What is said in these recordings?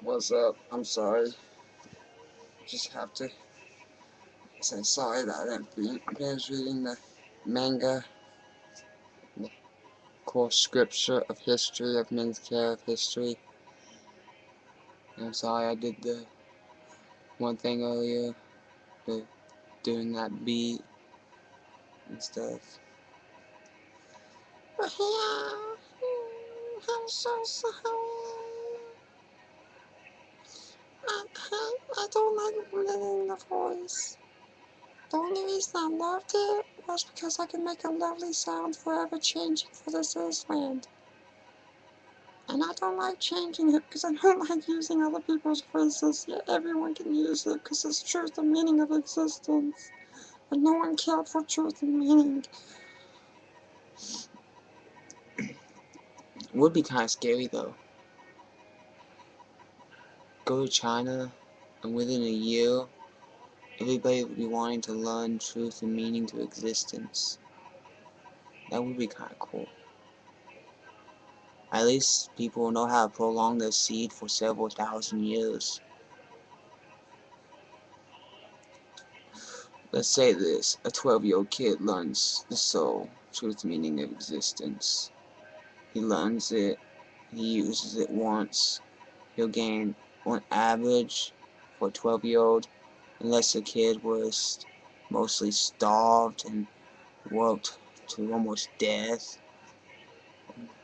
What's up? I'm sorry. Just have to say sorry that I didn't finish reading the manga, the core scripture of history, of men's care of history. I'm sorry I did the one thing earlier, the doing that beat and stuff. But yeah, I'm so sorry. I don't like blending the voice. The only reason I loved it was because I could make a lovely sound forever changing for this land. And I don't like changing it because I don't like using other people's phrases, yet everyone can use it because it's truth and meaning of existence. But no one cared for truth and meaning. It would be kind of scary though. Go to China, and within a year, everybody would be wanting to learn truth and meaning to existence. That would be kind of cool. At least people will know how to prolong their seed for several thousand years. Let's say this, a 12-year-old kid learns the soul, truth, meaning of existence. He learns it, he uses it once, he'll gain, on average, for a 12-year-old, unless the kid was mostly starved and worked to almost death,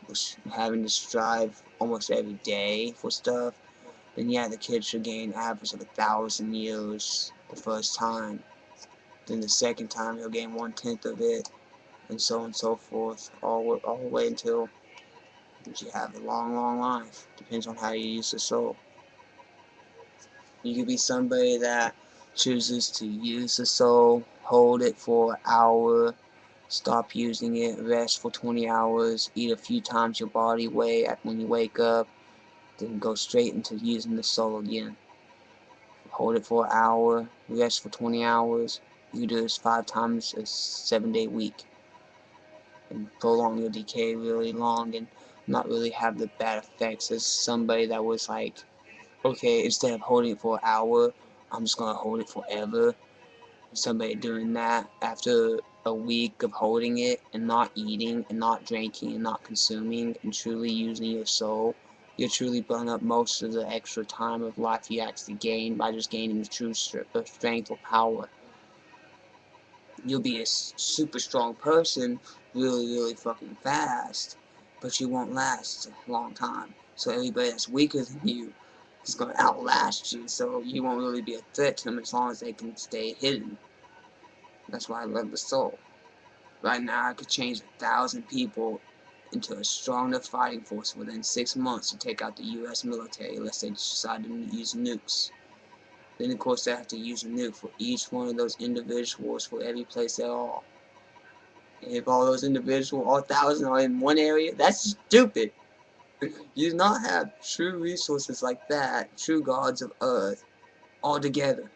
was having to strive almost every day for stuff, then yeah, the kid should gain an average of 1,000 years the first time. Then the second time he'll gain 1/10 of it, and so on and so forth, all the way until you have a long, long life. Depends on how you use the soul. You could be somebody that chooses to use the soul, hold it for an hour, stop using it, rest for 20 hours, eat a few times your body weight when you wake up, then go straight into using the soul again. Hold it for an hour, rest for 20 hours. You do this 5 times a 7-day week. And prolong your decay really long and not really have the bad effects as somebody that was like, okay, instead of holding it for an hour, I'm just gonna hold it forever. Somebody doing that after a week of holding it and not eating and not drinking and not consuming and truly using your soul, you'll truly burn up most of the extra time of life you actually gain by just gaining the true strength or power. You'll be a super strong person really, really fucking fast, but you won't last a long time. So everybody that's weaker than you is going to outlast you, so you won't really be a threat to them as long as they can stay hidden. That's why I love the soul. Right now I could change 1,000 people into a strong enough fighting force within 6 months to take out the US military unless they decide to use nukes. Then of course they have to use a nuke for each one of those individuals for every place they're all. And if all those individuals, all 1,000 are in one area, that's stupid. You do not have true resources like that, true gods of Earth, all together.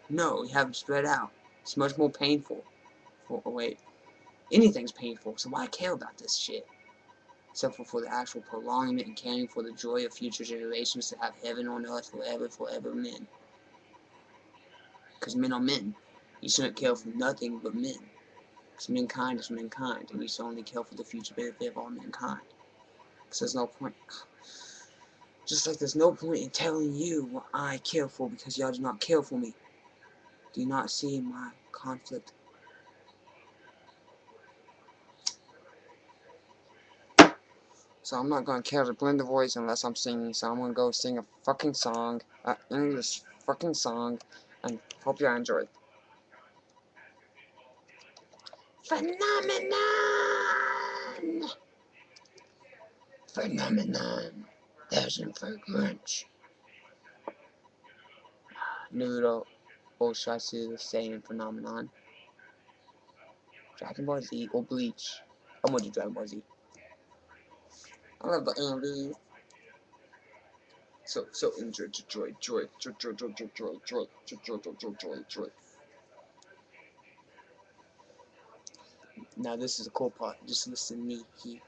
No, you have them spread out. It's much more painful. Oh wait, anything's painful, so why care about this shit? Except for the actual prolonging it and caring for the joy of future generations to have heaven on earth forever, forever men. Because men are men. You shouldn't care for nothing but men. Because mankind is mankind, and we should only care for the future benefit of all mankind. Because there's no point. Just like there's no point in telling you what I care for because y'all do not care for me. Do you not see my conflict? So I'm not gonna care to blend the voice unless I'm singing, so I'm gonna go sing a fucking song, an English fucking song, and hope you enjoy it. Phenomenon! Phenomenon. There's an much. Noodle. Or should I say the same phenomenon? Dragon Ball Z or Bleach? I'm gonna do Dragon Ball Z. I love the anime. So enjoy. Now this is the cool part. Just listen to me here.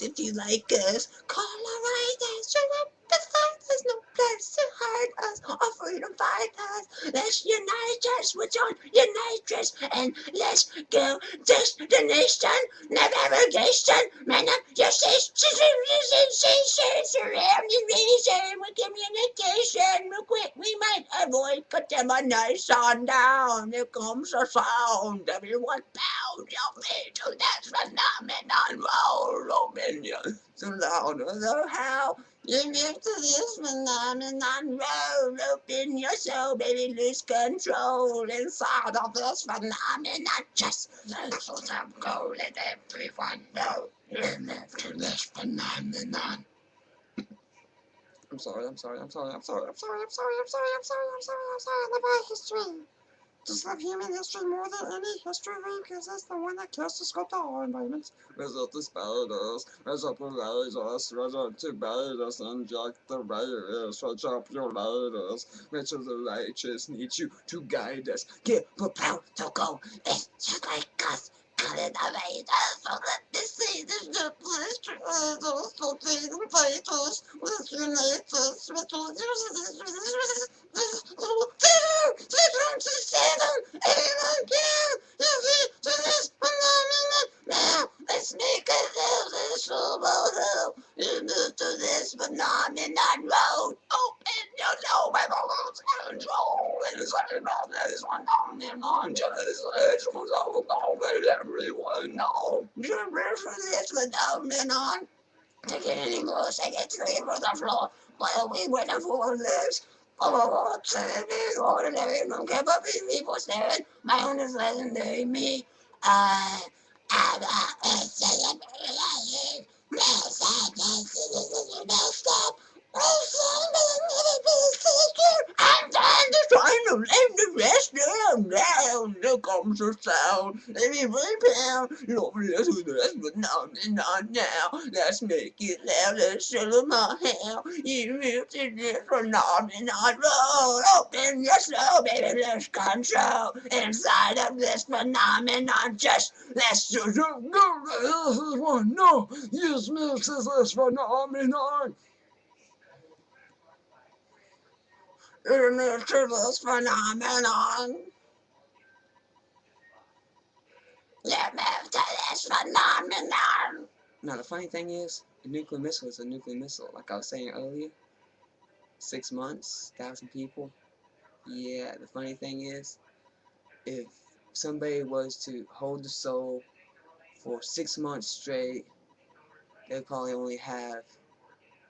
If you like us, call our right answer up. There's no place guess what's on your nitrous? And let's go destination, navigation, man up your surrounding reason with communication. Real quick, we might avoid contamination down. Here comes the sound. Everyone bow your way to that phenomenon. Roll opinion. So louder, how you live to this phenomenon. Roll open your soul, baby, lose control inside of this phenomenon. Just let them go, let everyone know. You live to this phenomenon. I'm sorry. I love our history. Just love human history more than any history because it's the one that cares to sculpt our environments. Result to spiders, result to lasers, result to betas, inject the virus, stretch up your laters. Rachel the righteous need you to guide us. Get propelled to go. It's just like us. Cut it away, so let me see the shiftless traders, floating fighters, with your natures, with your let's make a hell into this phenomenon road. Open your door, my balloons control. Inside of this phenomenon, just let everyone know. Just for this phenomenon. Take it any more, take it to the floor. While we wait for this. Oh, ordinary, don't care about people staring. My own is legendary. Me, I'm a celebrity. No stop. I'm trying to find them, leave the rest of them down. There comes the sound. Let me repel. Lord, let's do this, but not now. Let's make it loud. Let's show my hair. You music this phenomenon. Roll open your soul, baby. Let's control inside of this phenomenon. Just let's just go. No, yes, mixes this phenomenon. Into this phenomenon. Let me to this phenomenon. Now the funny thing is, a nuclear missile is a nuclear missile. Like I was saying earlier, 6 months, 1,000 people. Yeah, the funny thing is, if somebody was to hold the soul for 6 months straight, they'd probably only have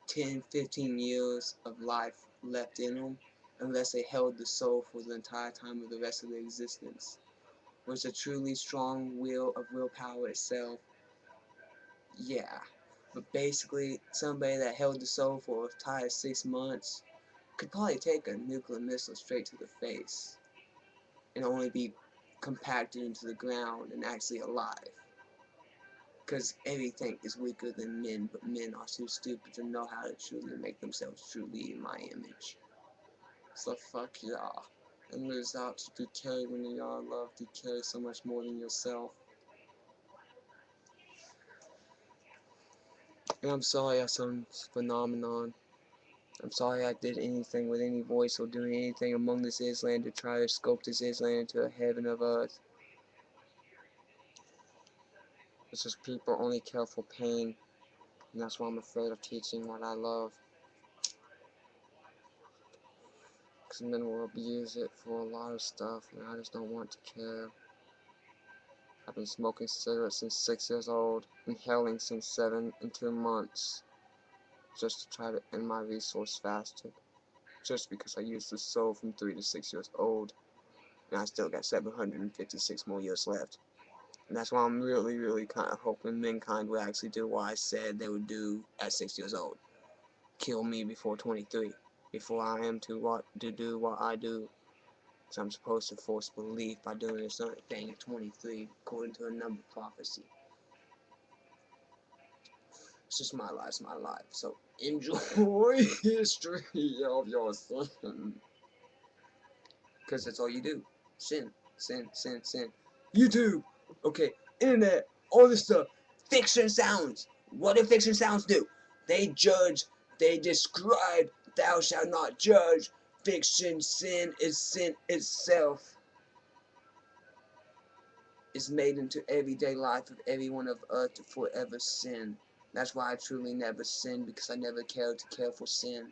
10, 15 years of life left in them, unless they held the soul for the entire time of the rest of their existence. Was a truly strong will of willpower itself. Yeah, but basically somebody that held the soul for an entire 6 months could probably take a nuclear missile straight to the face and only be compacted into the ground and actually alive. Because everything is weaker than men, but men are too stupid to know how to truly make themselves truly in my image. So fuck y'all. And lose out to decay when y'all love decay so much more than yourself. And I'm sorry I some phenomenon. I'm sorry I did anything with any voice or doing anything among this island to try to sculpt this island into a heaven of earth. It's just people only care for pain, and that's why I'm afraid of teaching what I love. Because men will abuse it for a lot of stuff, and I just don't want to care. I've been smoking cigarettes since 6 years old, inhaling since 7 and 2 months, just to try to end my resource faster. Just because I used the soul from 3 to 6 years old, and I still got 756 more years left. And that's why I'm really kind of hoping mankind will actually do what I said they would do at 6 years old. Kill me before 23, before I am to do what I do. So I'm supposed to force belief by doing a certain thing at 23, according to a number prophecy. It's just my life's my life. So enjoy history of your sin. Because that's all you do. Sin. YouTube. Okay. Internet. All this stuff. Fiction sounds. What do fiction sounds do? They judge. They describe. Thou shalt not judge. Fiction sin is sin itself. is made into everyday life of everyone of earth to forever sin. That's why I truly never sin, because I never cared to care for sin.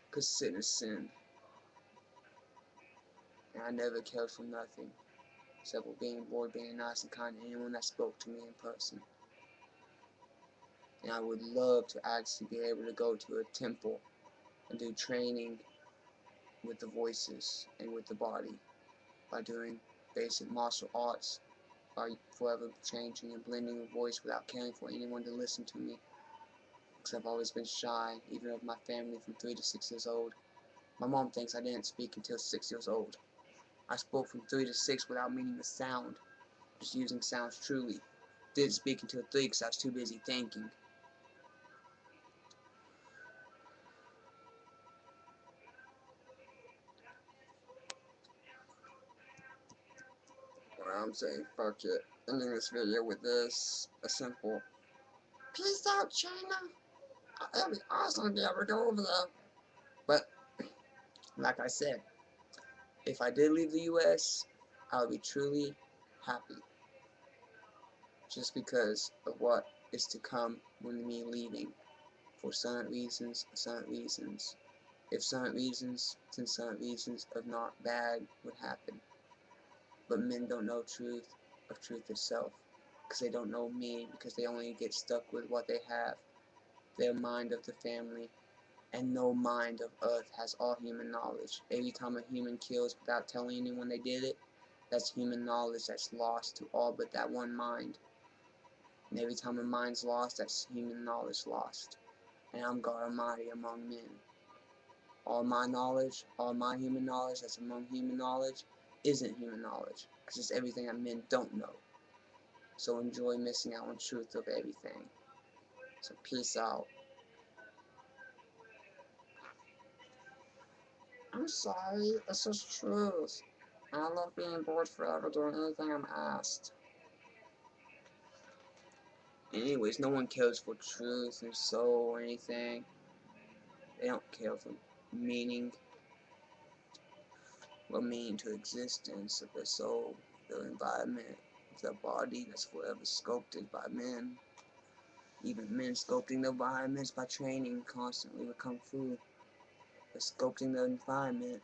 Because sin is sin. And I never cared for nothing, except for being bored, being nice and kind to anyone that spoke to me in person. And I would love to actually be able to go to a temple and do training with the voices and with the body by doing basic martial arts, by forever changing and blending a voice without caring for anyone to listen to me. Because I've always been shy, even of my family from 3 to 6 years old. My mom thinks I didn't speak until 6 years old. I spoke from 3 to 6 without meaning a sound, just using sounds truly. Didn't speak until 3 because I was too busy thinking. Well, I'm saying fuck it. Ending this video with this, a simple peace out, China. It'd be awesome to be able to go over there. But, like I said, if I did leave the US, I would be truly happy. Just because of what is to come when me leaving. For certain reasons, certain reasons. If certain reasons, then certain reasons of not bad would happen. But men don't know truth of truth itself. Because they don't know me, because they only get stuck with what they have. Their mind of the family, and no mind of earth has all human knowledge. Every time a human kills without telling anyone they did it, that's human knowledge that's lost to all but that one mind. And every time a mind's lost, that's human knowledge lost. And I'm God Almighty among men. All my knowledge, all my human knowledge that's among human knowledge, isn't human knowledge. Because it's everything that men don't know. So enjoy missing out on truth of everything. So peace out. I'm sorry, it's just truth. And I love being bored forever doing anything I'm asked. Anyways, no one cares for truth and soul or anything. They don't care for meaning. What meaning to existence of their soul, their environment, their body that's forever sculpted by men. Even men sculpting their environments by training constantly with Kung Fu. They're sculpting their environment.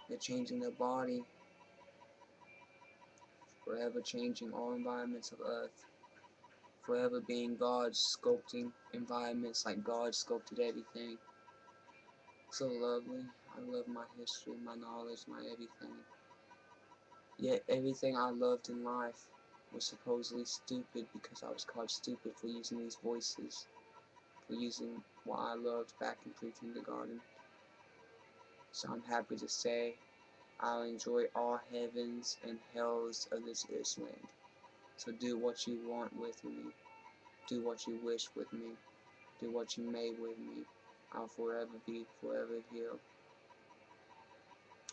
They're changing their body. Forever changing all environments of Earth. Forever being gods, sculpting environments like God sculpted everything. So lovely. I love my history, my knowledge, my everything. Yet everything I loved in life was supposedly stupid because I was called stupid for using these voices, for using what I loved back in pre-kindergarten. So I'm happy to say I'll enjoy all heavens and hells of this Island. So do what you want with me. Do what you wish with me. Do what you may with me. I'll forever be forever healed.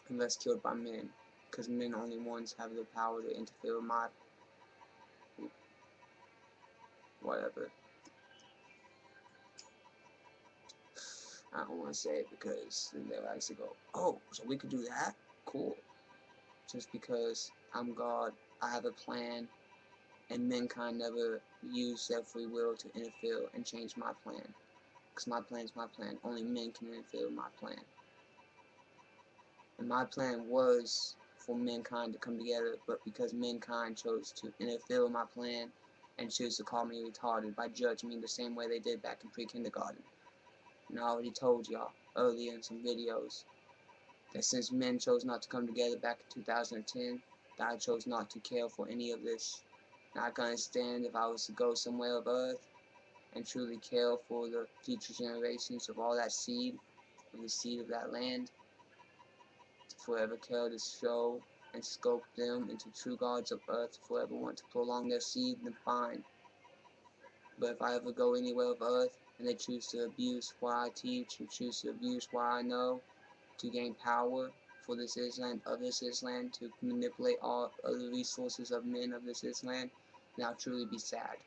Unless killed by men. Because men only ones have the power to interfere with my whatever. I don't want to say it because then they'll actually go, oh, so we could do that? Cool. Just because I'm God, I have a plan, and mankind never use their free will to interfere and change my plan. Because my plan's my plan. Only men can interfere with my plan. And my plan was for mankind to come together, but because mankind chose to interfere with my plan and choose to call me retarded by judging me the same way they did back in pre-kindergarten. And I already told y'all earlier in some videos that since men chose not to come together back in 2010, that I chose not to care for any of this. And I can understand if I was to go somewhere of Earth and truly care for the future generations of all that seed, of the seed of that land, to forever care to show and sculpt them into true gods of Earth, to forever want to prolong their seed, then fine. But if I ever go anywhere of Earth and they choose to abuse what I teach and choose to abuse what I know to gain power for this Island, of this Island, to manipulate all other resources of men of this Island, then I'll truly be sad.